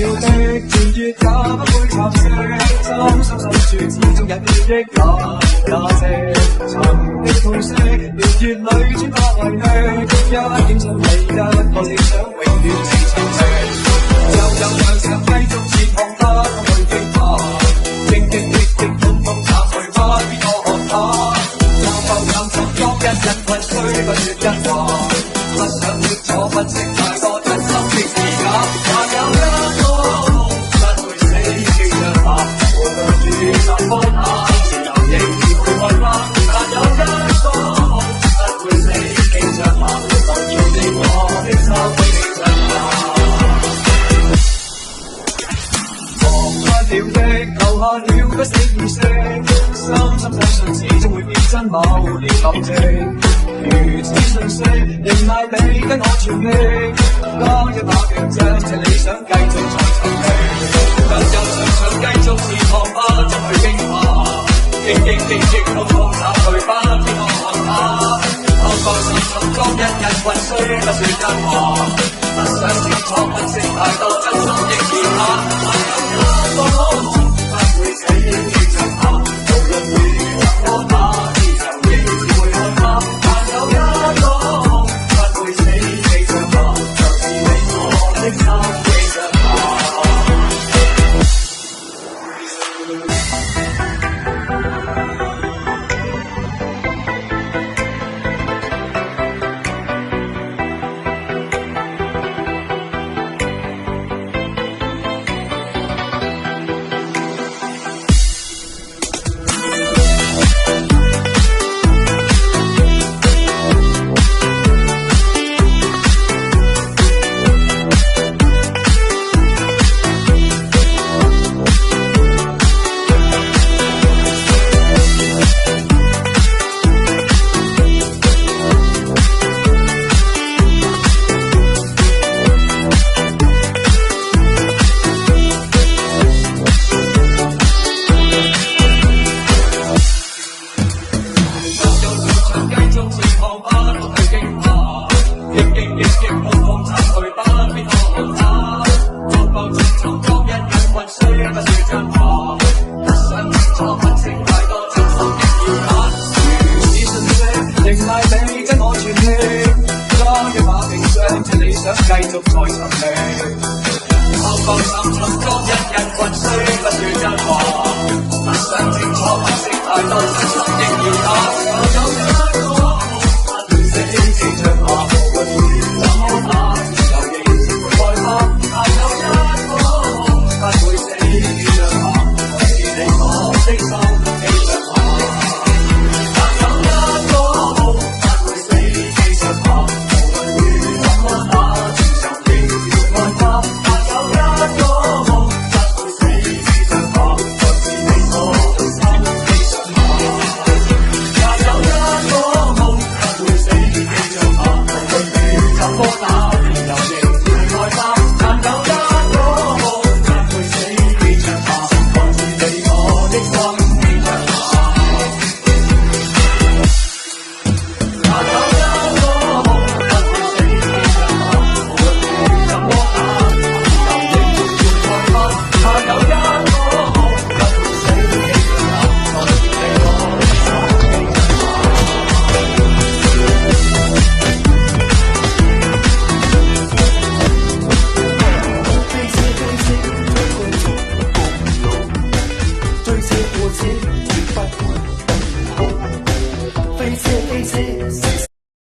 的年月也不會沉睡，深深深處始終有記憶那些曾的痛惜，年月裏轉化為淚，一點心理一個理想永遠情長追，又想繼續前行不去驚怕，荊棘風風插去不必多看它，浮當一日困雖不說真話，不想清楚分析太多真心的是假，還有一個不會死記着吧，無論雨怎麼打，自由仍然會愛吧，還有一個不會死記着吧，想要你我的心記着吧，忘不了的留下了不死意識，深深相信始終會變真某年感情，如此信息仍賴你跟我傳力，當一把強將這理想繼續在尋覓，但又想繼續前行不再去驚怕，荊痛痛插去不必多看它，放心當一日困雖不說真話，不想清楚分析太多真心的是假，還有一個不會死記着它，無論會怎麼打，自由仍然會看它，還有一個不會死記着它，就是你我的心記着它。繼續再尋覓，放心當一日困雖不說真話，不想清楚分析太多真心亦要打，有一個不會死記着我。